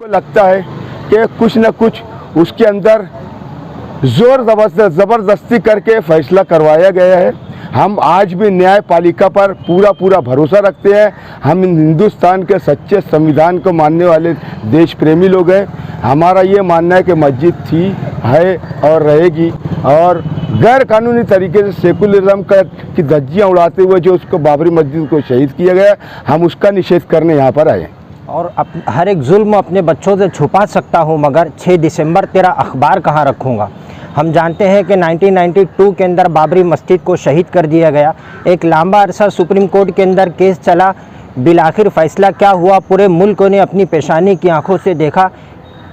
को लगता है कि कुछ न कुछ उसके अंदर जोर ज़बरदस्ती करके फैसला करवाया गया है। हम आज भी न्यायपालिका पर पूरा भरोसा रखते हैं। हम हिंदुस्तान के सच्चे संविधान को मानने वाले देश प्रेमी लोग हैं। हमारा ये मानना है कि मस्जिद थी, है और रहेगी, और गैर कानूनी तरीके से सेकुलरिज्म की धज्जियाँ उड़ाते हुए जो उसको बाबरी मस्जिद को शहीद किया गया, हम उसका निषेध करने यहाँ पर आए। और हर एक जुल्म अपने बच्चों से छुपा सकता हूँ, मगर 6 दिसंबर तेरा अखबार कहाँ रखूँगा। हम जानते हैं कि 1992 के अंदर बाबरी मस्जिद को शहीद कर दिया गया। एक लंबा अरसा सुप्रीम कोर्ट के अंदर केस चला, बिलाखिर फ़ैसला क्या हुआ, पूरे मुल्क ने अपनी पेशानी की आंखों से देखा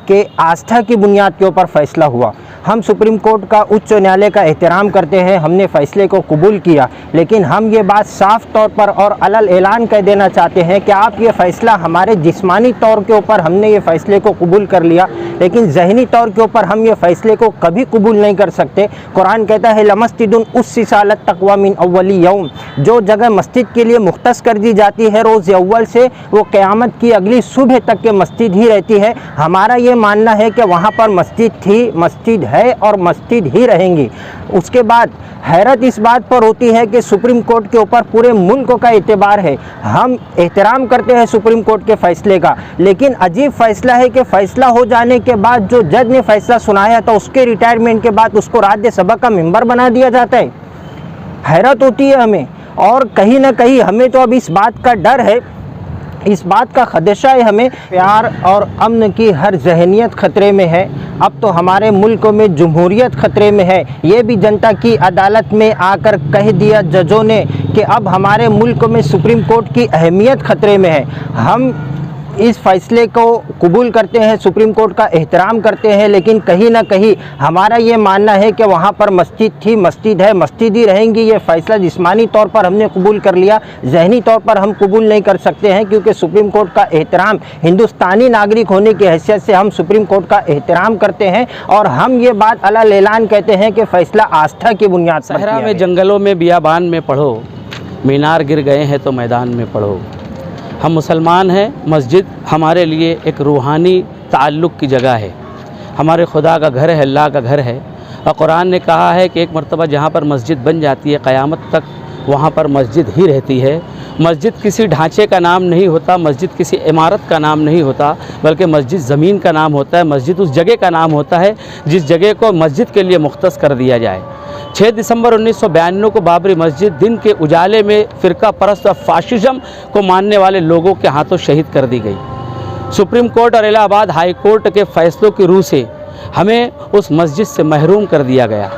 कि आस्था की बुनियाद के ऊपर फ़ैसला हुआ। हम सुप्रीम कोर्ट का, उच्च न्यायालय का एहतराम करते हैं, हमने फ़ैसले को कबूल किया, लेकिन हम ये बात साफ़ तौर पर और अलल ऐलान कह देना चाहते हैं कि आप ये फ़ैसला हमारे जिस्मानी तौर के ऊपर हमने ये फ़ैसले को कबूल कर लिया, लेकिन ज़हनी तौर के ऊपर हम ये फ़ैसले को कभी कबूल नहीं कर सकते। कुरान कहता है लमस्जिदुन उस्सिसत तक़वा मिन अव्वली यौम, जो जगह मस्जिद के लिए मुख्तस कर दी जाती है रोज़ अव्वल से, वो क़यामत की अगली सुबह तक के मस्जिद ही रहती है। हमारा ये मानना है कि वहाँ पर मस्जिद थी, मस्जिद है और मस्जिद ही रहेंगी। उसके बाद हैरत इस बात पर होती है कि सुप्रीम कोर्ट के ऊपर पूरे मुल्क का एतबार है। हम एहतराम करते हैं सुप्रीम कोर्ट के फ़ैसले का, लेकिन अजीब फ़ैसला है कि फ़ैसला हो जाने के बाद जो जज ने फ़ैसला सुनाया था उसके रिटायरमेंट के बाद उसको राज्यसभा का मेंबर बना दिया जाता है। हैरत होती है हमें, और कहीं ना कहीं हमें तो अब इस बात का डर है, इस बात का खदशा है, हमें प्यार और अमन की हर जहनियत ख़तरे में है। अब तो हमारे मुल्क में जमहूरियत ख़तरे में है। ये भी जनता की अदालत में आकर कह दिया जजों ने कि अब हमारे मुल्क में सुप्रीम कोर्ट की अहमियत ख़तरे में है। हम इस फ़ैसले को कबूल करते हैं, सुप्रीम कोर्ट का एहतराम करते हैं, लेकिन कहीं ना कहीं हमारा ये मानना है कि वहाँ पर मस्जिद थी, मस्जिद है, मस्जिद ही रहेंगी। ये फ़ैसला जिस्मानी तौर पर हमने कबूल कर लिया, ज़हनी तौर पर हम कबूल नहीं कर सकते हैं, क्योंकि सुप्रीम कोर्ट का एहतराम, हिंदुस्तानी नागरिक होने की हैसियत से हम सुप्रीम कोर्ट का एहतराम करते हैं, और हम ये बात अलल ऐलान कहते हैं कि फ़ैसला आस्था की बुनियाद पर। सहरा में, जंगलों में, बियाबान में पढ़ो, मीनार गिर गए हैं तो मैदान में पढ़ो। हम मुसलमान हैं, मस्जिद हमारे लिए एक रूहानी ताल्लुक़ की जगह है, हमारे खुदा का घर है, अल्लाह का घर है। और कुरान ने कहा है कि एक मरतबा जहाँ पर मस्जिद बन जाती है क़यामत तक वहाँ पर मस्जिद ही रहती है। मस्जिद किसी ढांचे का नाम नहीं होता, मस्जिद किसी इमारत का नाम नहीं होता, बल्कि मस्जिद ज़मीन का नाम होता है। मस्जिद उस जगह का नाम होता है जिस जगह को मस्जिद के लिए मुख्तस कर दिया जाए। 6 दिसंबर 1992 को बाबरी मस्जिद दिन के उजाले में फ़िरका परस्त और फाशिज़म को मानने वाले लोगों के हाथों शहीद कर दी गई। सुप्रीम कोर्ट और इलाहाबाद हाई कोर्ट के फ़ैसलों की रूह से हमें उस मस्जिद से महरूम कर दिया गया।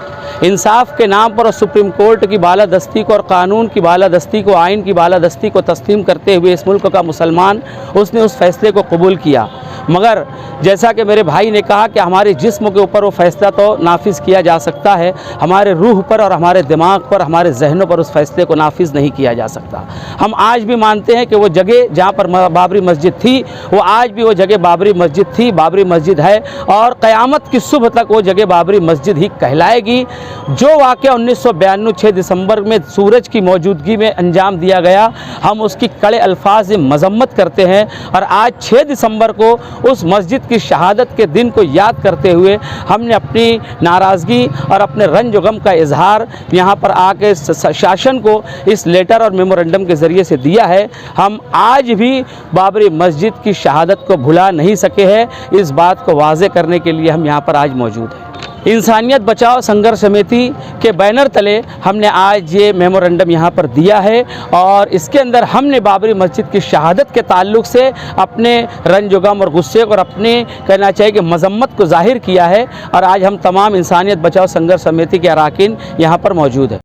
इंसाफ के नाम पर सुप्रीम कोर्ट की बालादस्ती को और कानून की बालादस्ती को, आइन की बालादस्ती को तस्लीम करते हुए इस मुल्क का मुसलमान उसने उस फ़ैसले को कबूल किया। मगर जैसा कि मेरे भाई ने कहा कि हमारे जिस्म के ऊपर वो फ़ैसला तो नाफिज किया जा सकता है, हमारे रूह पर और हमारे दिमाग पर, हमारे जहनों पर उस फ़ैसले को नाफिज नहीं किया जा सकता। हम आज भी मानते हैं कि वो जगह जहाँ पर बाबरी मस्जिद थी, वो आज भी वो जगह बाबरी मस्जिद थी, बाबरी मस्जिद है, और क़यामत की सुबह तक वो जगह बाबरी मस्जिद ही कहलाएगी। जो वाक़या 1992 6 दिसंबर में सूरज की मौजूदगी में अंजाम दिया गया, हम उसकी कड़े अल्फाज में मजम्मत करते हैं। और आज 6 दिसंबर को उस मस्जिद की शहादत के दिन को याद करते हुए हमने अपनी नाराज़गी और अपने रंज गम का इजहार यहाँ पर आके शासन को इस लेटर और मेमोरेंडम के ज़रिए से दिया है। हम आज भी बाबरी मस्जिद की शहादत को भुला नहीं सके हैं। इस बात को वाज़े करने के लिए हम यहाँ पर आज मौजूद हैं। इंसानियत बचाओ संघर्ष समिति के बैनर तले हमने आज ये मेमोरेंडम यहाँ पर दिया है, और इसके अंदर हमने बाबरी मस्जिद की शहादत के ताल्लुक़ से अपने रंज गम और गुस्से को और अपने कहना चाहिए कि मजम्मत को ज़ाहिर किया है। और आज हम तमाम इंसानियत बचाओ संघर्ष समिति के अरकान यहाँ पर मौजूद हैं।